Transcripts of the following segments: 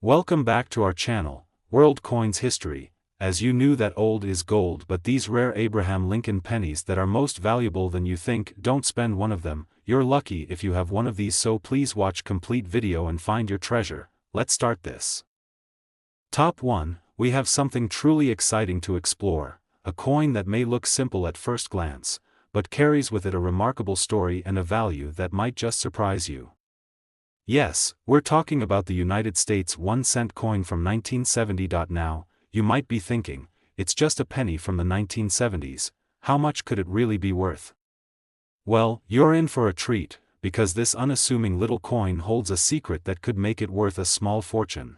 Welcome back to our channel, World Coins History. As you knew that old is gold, but these rare Abraham Lincoln pennies that are most valuable than you think, don't spend one of them. You're lucky if you have one of these, so please watch complete video and find your treasure. Let's start this. Top 1, we have something truly exciting to explore, a coin that may look simple at first glance, but carries with it a remarkable story and a value that might just surprise you. Yes, we're talking about the United States 1-cent coin from 1970. Now, you might be thinking, it's just a penny from the 1970s, how much could it really be worth? Well, you're in for a treat, because this unassuming little coin holds a secret that could make it worth a small fortune.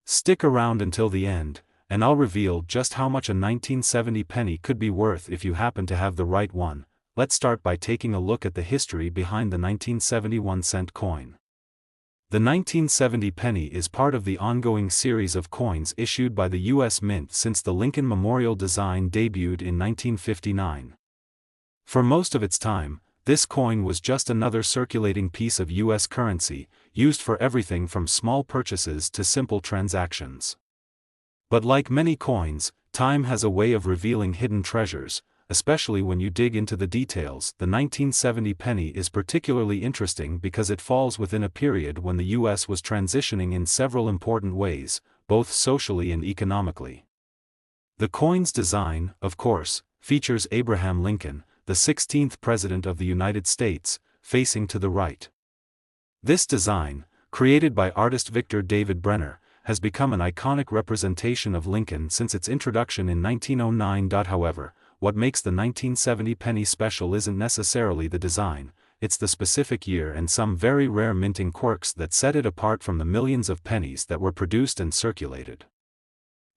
Stick around until the end, and I'll reveal just how much a 1970 penny could be worth if you happen to have the right one. Let's start by taking a look at the history behind the 1971 cent coin. The 1970 penny is part of the ongoing series of coins issued by the U.S. Mint since the Lincoln Memorial design debuted in 1959. For most of its time, this coin was just another circulating piece of U.S. currency, used for everything from small purchases to simple transactions. But like many coins, time has a way of revealing hidden treasures, especially when you dig into the details. The 1970 penny is particularly interesting because it falls within a period when the U.S. was transitioning in several important ways, both socially and economically. The coin's design, of course, features Abraham Lincoln, the 16th President of the United States, facing to the right. This design, created by artist Victor David Brenner, has become an iconic representation of Lincoln since its introduction in 1909. However, what makes the 1970 penny special isn't necessarily the design, it's the specific year and some very rare minting quirks that set it apart from the millions of pennies that were produced and circulated.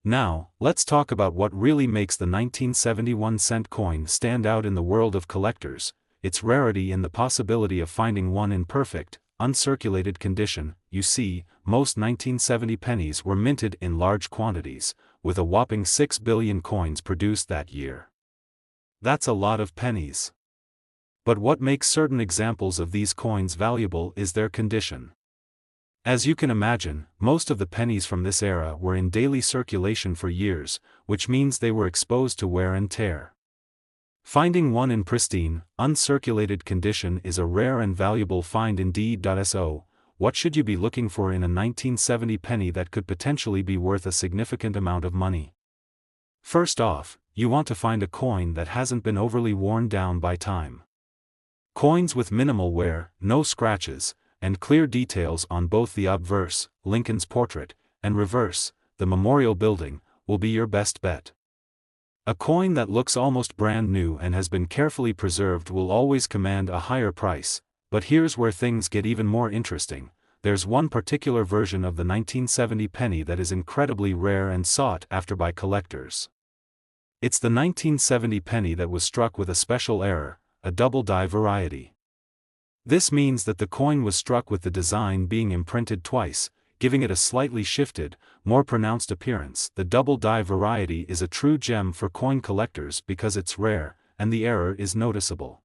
Now, let's talk about what really makes the 1971 cent coin stand out in the world of collectors: its rarity and the possibility of finding one in perfect, uncirculated condition. You see, most 1970 pennies were minted in large quantities, with a whopping 6 billion coins produced that year. That's a lot of pennies. But what makes certain examples of these coins valuable is their condition. As you can imagine, most of the pennies from this era were in daily circulation for years, which means they were exposed to wear and tear. Finding one in pristine, uncirculated condition is a rare and valuable find indeed. So, what should you be looking for in a 1970 penny that could potentially be worth a significant amount of money? First off, you want to find a coin that hasn't been overly worn down by time. Coins with minimal wear, no scratches, and clear details on both the obverse, Lincoln's portrait, and reverse, the memorial building, will be your best bet. A coin that looks almost brand new and has been carefully preserved will always command a higher price, but here's where things get even more interesting. There's one particular version of the 1970 penny that is incredibly rare and sought after by collectors. It's the 1970 penny that was struck with a special error, a double die variety. This means that the coin was struck with the design being imprinted twice, giving it a slightly shifted, more pronounced appearance. The double die variety is a true gem for coin collectors because it's rare, and the error is noticeable.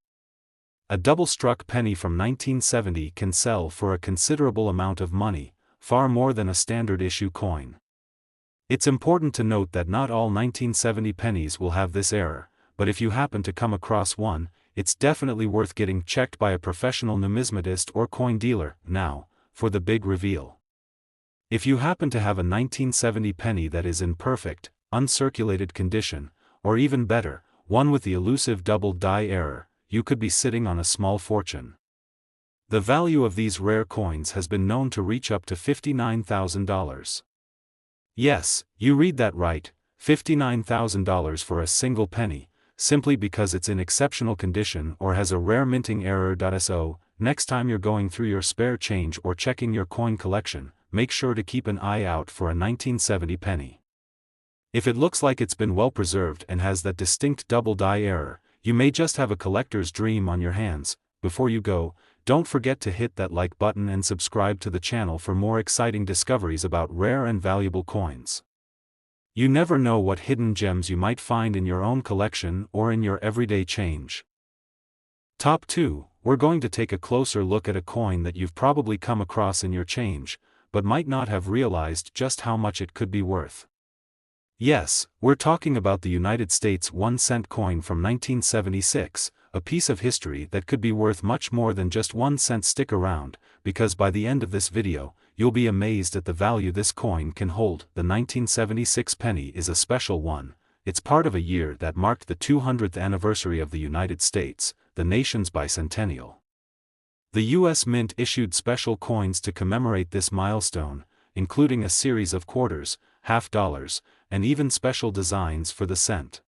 A double-struck penny from 1970 can sell for a considerable amount of money, far more than a standard issue coin. It's important to note that not all 1970 pennies will have this error, but if you happen to come across one, it's definitely worth getting checked by a professional numismatist or coin dealer. Now, for the big reveal. If you happen to have a 1970 penny that is in perfect, uncirculated condition, or even better, one with the elusive double die error, you could be sitting on a small fortune. The value of these rare coins has been known to reach up to $59,000. Yes, you read that right, $59,000 for a single penny, simply because it's in exceptional condition or has a rare minting error. So, next time you're going through your spare change or checking your coin collection, make sure to keep an eye out for a 1970 penny. If it looks like it's been well preserved and has that distinct double die error, you may just have a collector's dream on your hands. Before you go, don't forget to hit that like button and subscribe to the channel for more exciting discoveries about rare and valuable coins. You never know what hidden gems you might find in your own collection or in your everyday change. Top 2, we're going to take a closer look at a coin that you've probably come across in your change, but might not have realized just how much it could be worth. Yes, we're talking about the United States 1-cent coin from 1976, a piece of history that could be worth much more than just 1 cent. Stick around, because by the end of this video, you'll be amazed at the value this coin can hold. The 1976 penny is a special one. It's part of a year that marked the 200th anniversary of the United States, the nation's bicentennial. The U.S. Mint issued special coins to commemorate this milestone, including a series of quarters, half dollars, and even special designs for the cent.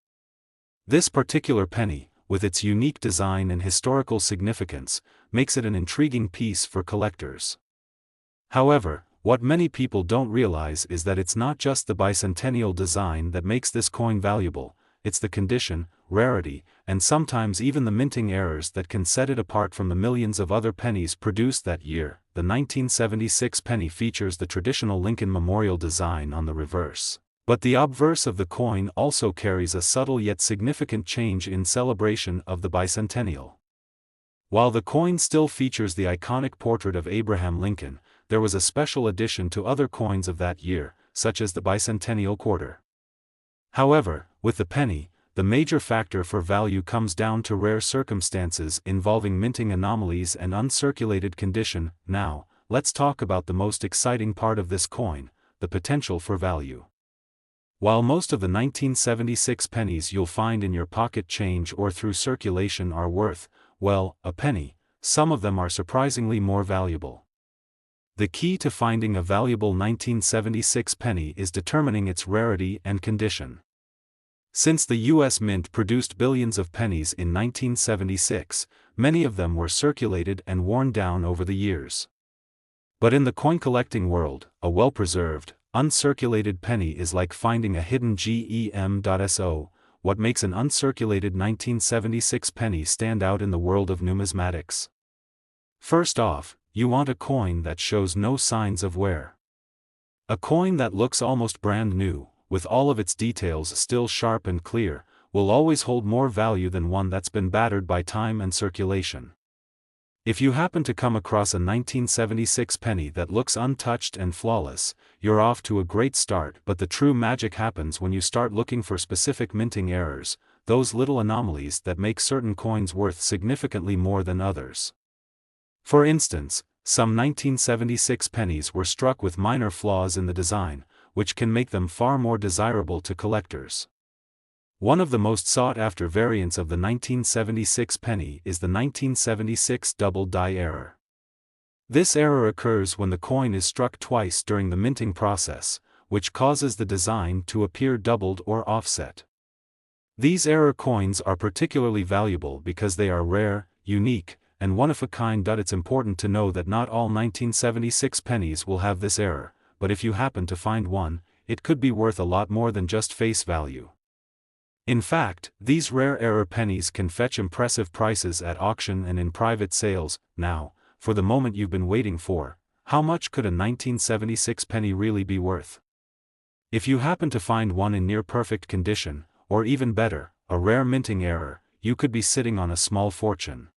This particular penny, with its unique design and historical significance, makes it an intriguing piece for collectors. However, what many people don't realize is that it's not just the bicentennial design that makes this coin valuable, it's the condition, rarity, and sometimes even the minting errors that can set it apart from the millions of other pennies produced that year. The 1976 penny features the traditional Lincoln Memorial design on the reverse. But the obverse of the coin also carries a subtle yet significant change in celebration of the bicentennial. While the coin still features the iconic portrait of Abraham Lincoln, there was a special addition to other coins of that year, such as the bicentennial quarter. However, with the penny, the major factor for value comes down to rare circumstances involving minting anomalies and uncirculated condition. Now, let's talk about the most exciting part of this coin, the potential for value. While most of the 1976 pennies you'll find in your pocket change or through circulation are worth, well, a penny, some of them are surprisingly more valuable. The key to finding a valuable 1976 penny is determining its rarity and condition. Since the U.S. Mint produced billions of pennies in 1976, many of them were circulated and worn down over the years. But in the coin collecting world, a well-preserved, uncirculated penny is like finding a hidden gem.so. What makes an uncirculated 1976 penny stand out in the world of numismatics? First off, you want a coin that shows no signs of wear. A coin that looks almost brand new, with all of its details still sharp and clear, will always hold more value than one that's been battered by time and circulation. If you happen to come across a 1976 penny that looks untouched and flawless, you're off to a great start. But the true magic happens when you start looking for specific minting errors, those little anomalies that make certain coins worth significantly more than others. For instance, some 1976 pennies were struck with minor flaws in the design, which can make them far more desirable to collectors. One of the most sought-after variants of the 1976 penny is the 1976 double die error. This error occurs when the coin is struck twice during the minting process, which causes the design to appear doubled or offset. These error coins are particularly valuable because they are rare, unique, and one-of-a-kind. It's important to know that not all 1976 pennies will have this error, but if you happen to find one, it could be worth a lot more than just face value. In fact, these rare error pennies can fetch impressive prices at auction and in private sales. Now, for the moment you've been waiting for, how much could a 1976 penny really be worth? If you happen to find one in near-perfect condition, or even better, a rare minting error, you could be sitting on a small fortune.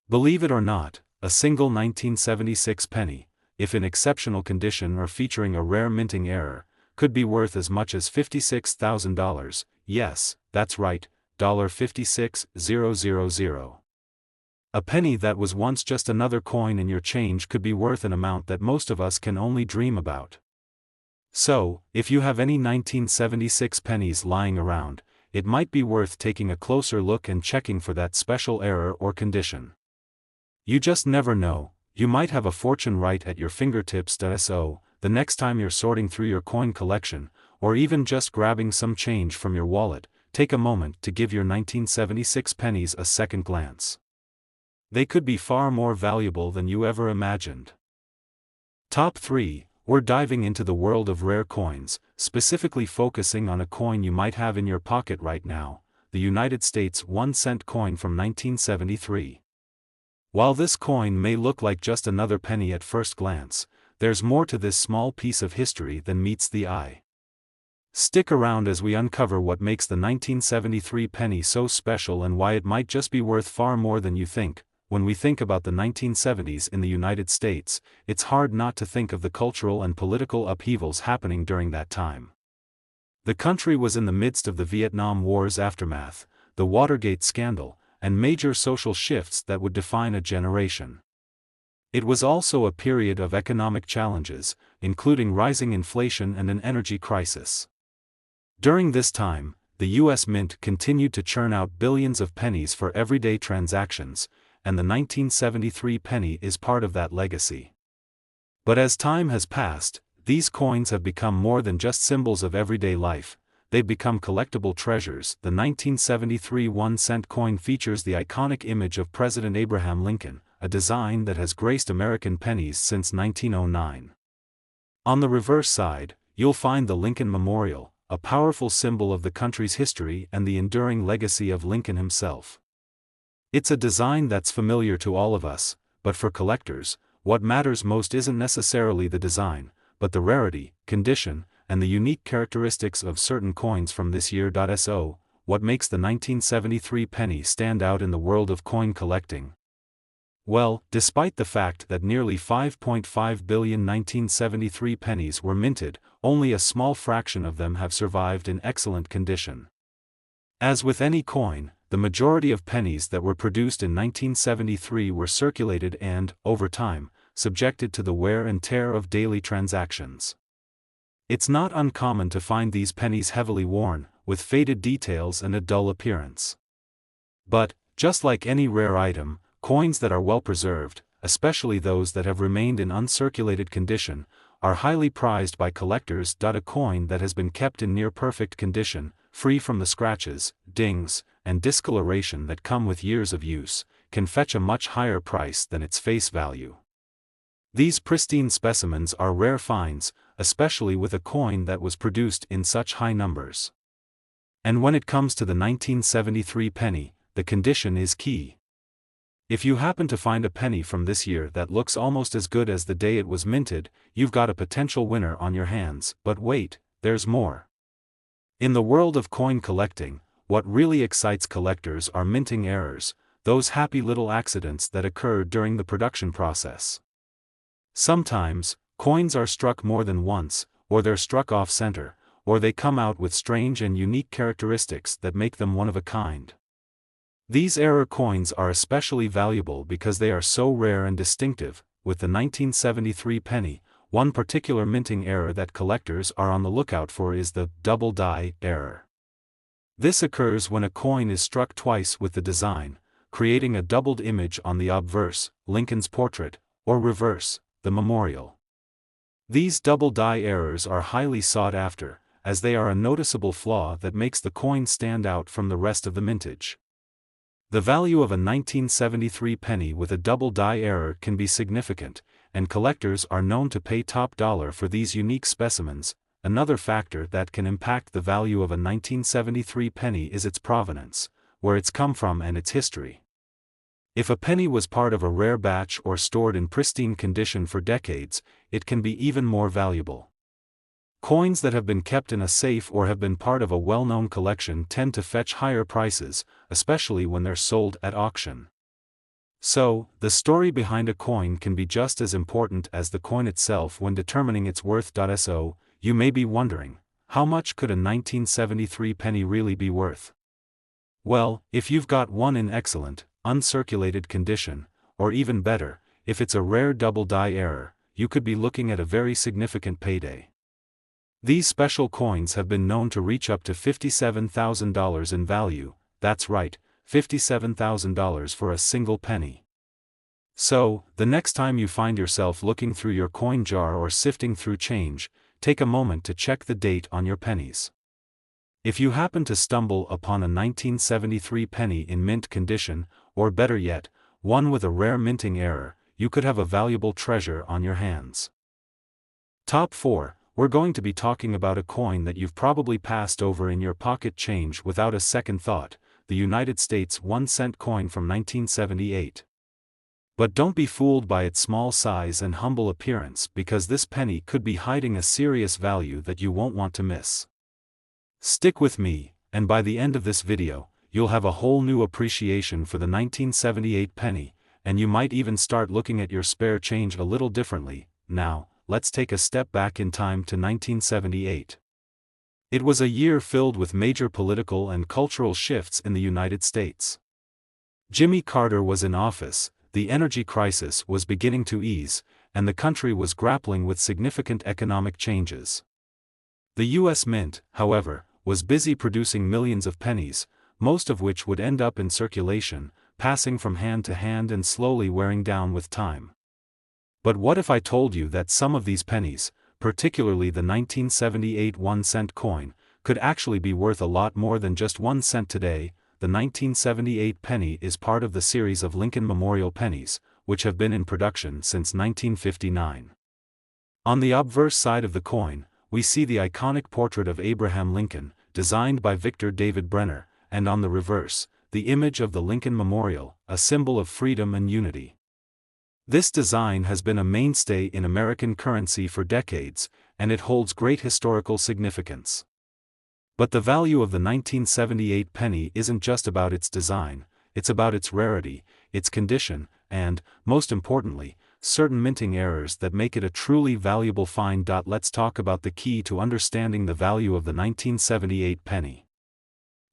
Believe it or not, a single 1976 penny, if in exceptional condition or featuring a rare minting error, could be worth as much as $56,000, yes, that's right, $56,000. A penny that was once just another coin in your change could be worth an amount that most of us can only dream about. So, if you have any 1976 pennies lying around, it might be worth taking a closer look and checking for that special error or condition. You just never know, you might have a fortune right at your fingertips. So, the next time you're sorting through your coin collection, or even just grabbing some change from your wallet, take a moment to give your 1976 pennies a second glance. They could be far more valuable than you ever imagined. Top 3. We're diving into the world of rare coins, specifically focusing on a coin you might have in your pocket right now, the United States 1-cent coin from 1973. While this coin may look like just another penny at first glance, there's more to this small piece of history than meets the eye. Stick around as we uncover what makes the 1973 penny so special and why it might just be worth far more than you think. when we think about the 1970s in the United States, it's hard not to think of the cultural and political upheavals happening during that time. The country was in the midst of the Vietnam War's aftermath, the Watergate scandal, and major social shifts that would define a generation. It was also a period of economic challenges, including rising inflation and an energy crisis. During this time, the U.S. Mint continued to churn out billions of pennies for everyday transactions, and the 1973 penny is part of that legacy. But as time has passed, these coins have become more than just symbols of everyday life, they've become collectible treasures. The 1973 1-cent coin features the iconic image of President Abraham Lincoln, a design that has graced American pennies since 1909. On the reverse side, you'll find the Lincoln Memorial, a powerful symbol of the country's history and the enduring legacy of Lincoln himself. It's a design that's familiar to all of us, but for collectors, what matters most isn't necessarily the design, but the rarity, condition, and the unique characteristics of certain coins from this year. So, what makes the 1973 penny stand out in the world of coin collecting? Well, despite the fact that nearly 5.5 billion 1973 pennies were minted, only a small fraction of them have survived in excellent condition. As with any coin, the majority of pennies that were produced in 1973 were circulated and, over time, subjected to the wear and tear of daily transactions. It's not uncommon to find these pennies heavily worn, with faded details and a dull appearance. But, just like any rare item, coins that are well preserved, especially those that have remained in uncirculated condition, are highly prized by collectors. A coin that has been kept in near-perfect condition, free from the scratches, dings, and discoloration that come with years of use, can fetch a much higher price than its face value. These pristine specimens are rare finds, especially with a coin that was produced in such high numbers. And when it comes to the 1973 penny, the condition is key. If you happen to find a penny from this year that looks almost as good as the day it was minted, you've got a potential winner on your hands. But wait, there's more. In the world of coin collecting, what really excites collectors are minting errors, those happy little accidents that occur during the production process. Sometimes, coins are struck more than once, or they're struck off-center, or they come out with strange and unique characteristics that make them one of a kind. These error coins are especially valuable because they are so rare and distinctive. With the 1973 penny, one particular minting error that collectors are on the lookout for is the double die error. This occurs when a coin is struck twice with the design, creating a doubled image on the obverse, Lincoln's portrait, or reverse, the memorial. These double die errors are highly sought after, as they are a noticeable flaw that makes the coin stand out from the rest of the mintage. The value of a 1973 penny with a double die error can be significant, and collectors are known to pay top dollar for these unique specimens. Another factor that can impact the value of a 1973 penny is its provenance, where it's come from and its history. If a penny was part of a rare batch or stored in pristine condition for decades, it can be even more valuable. Coins that have been kept in a safe or have been part of a well-known collection tend to fetch higher prices, especially when they're sold at auction. So, the story behind a coin can be just as important as the coin itself when determining its worth. So, you may be wondering, how much could a 1973 penny really be worth? Well, if you've got one in excellent, uncirculated condition, or even better, if it's a rare double die error, you could be looking at a very significant payday. These special coins have been known to reach up to $57,000 in value. That's right, $57,000 for a single penny. So, the next time you find yourself looking through your coin jar or sifting through change, take a moment to check the date on your pennies. If you happen to stumble upon a 1973 penny in mint condition, or better yet, one with a rare minting error, you could have a valuable treasure on your hands. Top 4. We're going to be talking about a coin that you've probably passed over in your pocket change without a second thought, the United States 1-cent coin from 1978. But don't be fooled by its small size and humble appearance, because this penny could be hiding a serious value that you won't want to miss. Stick with me, and by the end of this video, you'll have a whole new appreciation for the 1978 penny, and you might even start looking at your spare change a little differently. Now, let's take a step back in time to 1978. It was a year filled with major political and cultural shifts in the United States. Jimmy Carter was in office, the energy crisis was beginning to ease, and the country was grappling with significant economic changes. The U.S. Mint, however, was busy producing millions of pennies, most of which would end up in circulation, passing from hand to hand and slowly wearing down with time. But what if I told you that some of these pennies, particularly the 1978 1-cent coin, could actually be worth a lot more than just 1 cent today? The 1978 penny is part of the series of Lincoln Memorial pennies, which have been in production since 1959. On the obverse side of the coin, we see the iconic portrait of Abraham Lincoln, designed by Victor David Brenner, and on the reverse, the image of the Lincoln Memorial, a symbol of freedom and unity. This design has been a mainstay in American currency for decades, and it holds great historical significance. But the value of the 1978 penny isn't just about its design, it's about its rarity, its condition, and, most importantly, certain minting errors that make it a truly valuable find. Let's talk about the key to understanding the value of the 1978 penny.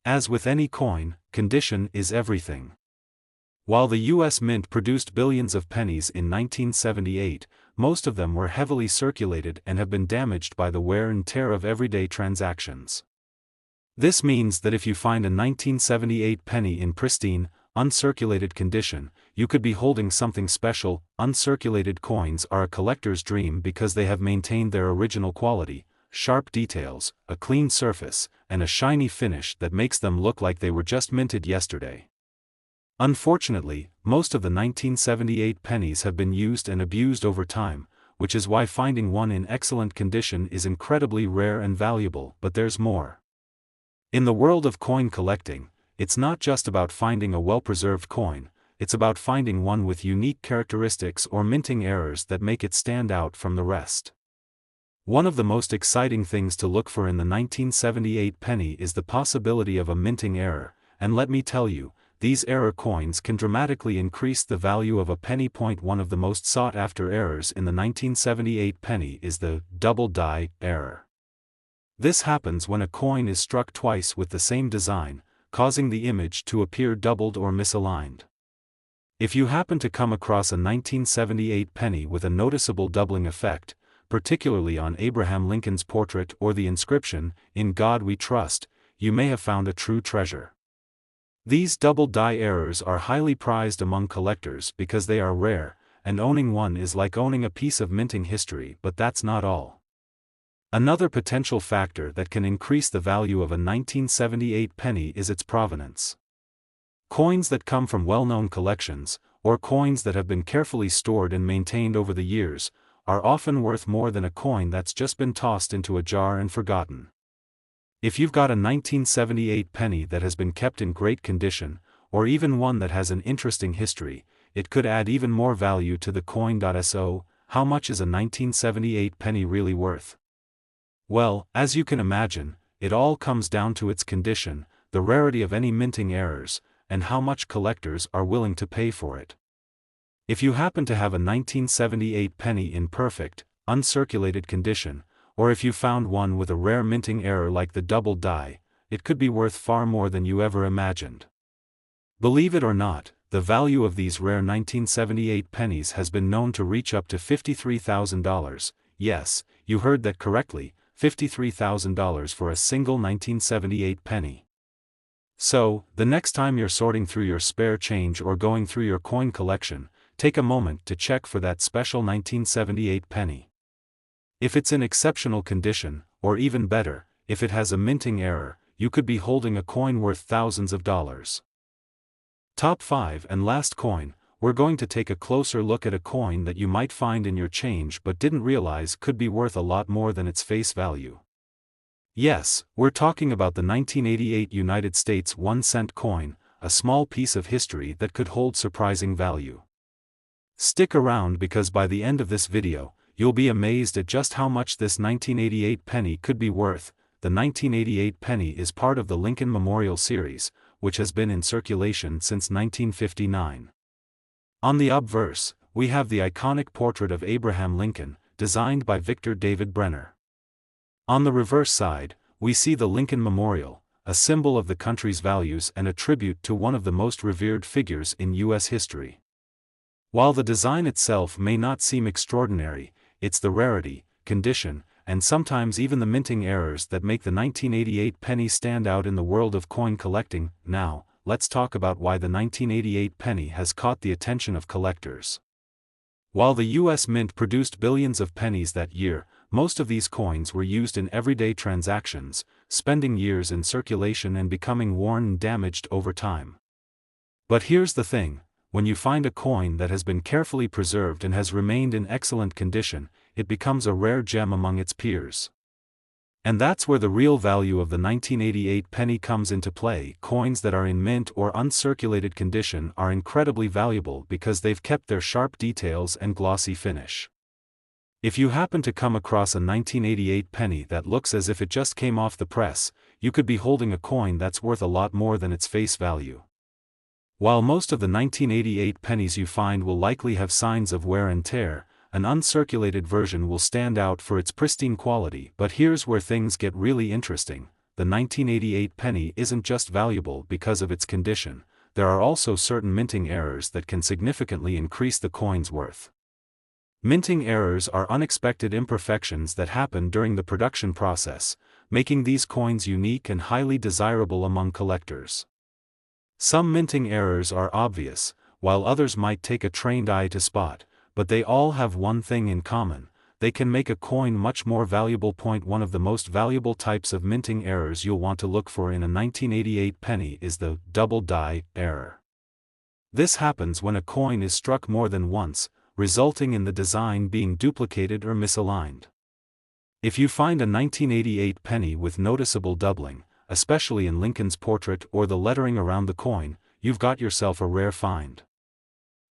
As with any coin, condition is everything. While the U.S. Mint produced billions of pennies in 1978, most of them were heavily circulated and have been damaged by the wear and tear of everyday transactions. This means that if you find a 1978 penny in pristine, uncirculated condition, you could be holding something special. Uncirculated coins are a collector's dream because they have maintained their original quality, sharp details, a clean surface, and a shiny finish that makes them look like they were just minted yesterday. Unfortunately, most of the 1978 pennies have been used and abused over time, which is why finding one in excellent condition is incredibly rare and valuable. But there's more. In the world of coin collecting, it's not just about finding a well-preserved coin, it's about finding one with unique characteristics or minting errors that make it stand out from the rest. One of the most exciting things to look for in the 1978 penny is the possibility of a minting error, and let me tell you, these error coins can dramatically increase the value of a penny. One of the most sought-after errors in the 1978 penny is the double die error. This happens when a coin is struck twice with the same design, causing the image to appear doubled or misaligned. If you happen to come across a 1978 penny with a noticeable doubling effect, particularly on Abraham Lincoln's portrait or the inscription, "In God We Trust," you may have found a true treasure. These double die errors are highly prized among collectors because they are rare, and owning one is like owning a piece of minting history. But that's not all. Another potential factor that can increase the value of a 1978 penny is its provenance. Coins that come from well-known collections, or coins that have been carefully stored and maintained over the years, are often worth more than a coin that's just been tossed into a jar and forgotten. If you've got a 1978 penny that has been kept in great condition, or even one that has an interesting history, it could add even more value to the coin. So, how much is a 1978 penny really worth? Well, as you can imagine, it all comes down to its condition, the rarity of any minting errors, and how much collectors are willing to pay for it. If you happen to have a 1978 penny in perfect, uncirculated condition, or if you found one with a rare minting error like the double die, it could be worth far more than you ever imagined. Believe it or not, the value of these rare 1978 pennies has been known to reach up to $53,000, yes, you heard that correctly, $53,000 for a single 1978 penny. So, the next time you're sorting through your spare change or going through your coin collection, take a moment to check for that special 1978 penny. If it's in exceptional condition, or even better, if it has a minting error, you could be holding a coin worth thousands of dollars. Top 5 and last coin, we're going to take a closer look at a coin that you might find in your change but didn't realize could be worth a lot more than its face value. Yes, we're talking about the 1988 United States 1-cent coin, a small piece of history that could hold surprising value. Stick around because by the end of this video, you'll be amazed at just how much this 1988 penny could be worth. The 1988 penny is part of the Lincoln Memorial series, which has been in circulation since 1959. On the obverse, we have the iconic portrait of Abraham Lincoln, designed by Victor David Brenner. On the reverse side, we see the Lincoln Memorial, a symbol of the country's values and a tribute to one of the most revered figures in U.S. history. While the design itself may not seem extraordinary, it's the rarity, condition, and sometimes even the minting errors that make the 1988 penny stand out in the world of coin collecting. Now, let's talk about why the 1988 penny has caught the attention of collectors. While the U.S. Mint produced billions of pennies that year, most of these coins were used in everyday transactions, spending years in circulation and becoming worn and damaged over time. But here's the thing, when you find a coin that has been carefully preserved and has remained in excellent condition, it becomes a rare gem among its peers. And that's where the real value of the 1988 penny comes into play. Coins that are in mint or uncirculated condition are incredibly valuable because they've kept their sharp details and glossy finish. If you happen to come across a 1988 penny that looks as if it just came off the press, you could be holding a coin that's worth a lot more than its face value. While most of the 1988 pennies you find will likely have signs of wear and tear, an uncirculated version will stand out for its pristine quality. But here's where things get really interesting. The 1988 penny isn't just valuable because of its condition, there are also certain minting errors that can significantly increase the coin's worth. Minting errors are unexpected imperfections that happen during the production process, making these coins unique and highly desirable among collectors. Some minting errors are obvious, while others might take a trained eye to spot, but they all have one thing in common: they can make a coin much more valuable. One of the most valuable types of minting errors you'll want to look for in a 1988 penny is the double die error. This happens when a coin is struck more than once, resulting in the design being duplicated or misaligned. If you find a 1988 penny with noticeable doubling, especially in Lincoln's portrait or the lettering around the coin, you've got yourself a rare find.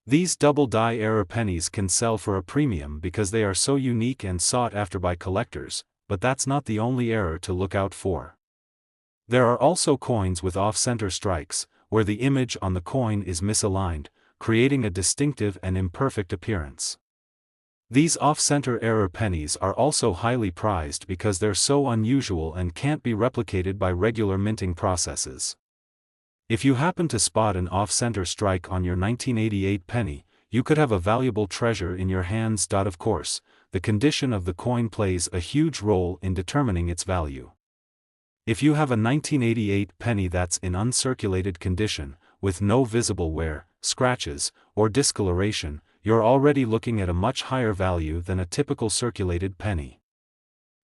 These double die error pennies can sell for a premium because they are so unique and sought after by collectors, but that's not the only error to look out for. There are also coins with off-center strikes, where the image on the coin is misaligned, creating a distinctive and imperfect appearance. These off-center error pennies are also highly prized because they're so unusual and can't be replicated by regular minting processes. If you happen to spot an off-center strike on your 1988 penny, you could have a valuable treasure in your hands. Of course, the condition of the coin plays a huge role in determining its value. If you have a 1988 penny that's in uncirculated condition, with no visible wear, scratches, or discoloration, you're already looking at a much higher value than a typical circulated penny.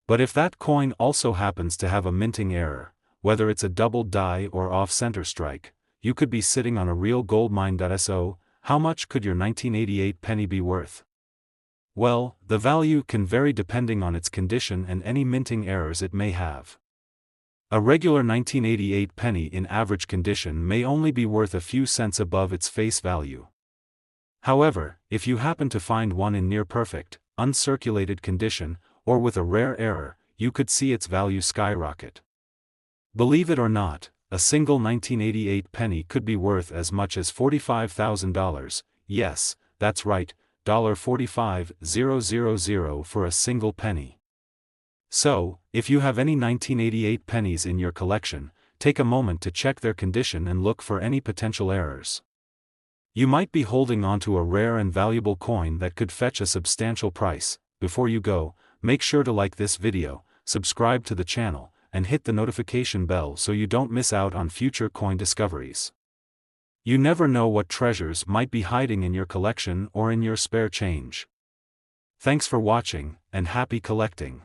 But if that coin also happens to have a minting error, whether it's a double die or off-center strike, you could be sitting on a real goldmine. So, how much could your 1988 penny be worth? Well, the value can vary depending on its condition and any minting errors it may have. A regular 1988 penny in average condition may only be worth a few cents above its face value. However, if you happen to find one in near-perfect, uncirculated condition, or with a rare error, you could see its value skyrocket. Believe it or not, a single 1988 penny could be worth as much as $45,000, yes, that's right, $45,000 for a single penny. So, if you have any 1988 pennies in your collection, take a moment to check their condition and look for any potential errors. You might be holding onto a rare and valuable coin that could fetch a substantial price. Before you go, make sure to like this video, subscribe to the channel, and hit the notification bell so you don't miss out on future coin discoveries. You never know what treasures might be hiding in your collection or in your spare change. Thanks for watching, and happy collecting.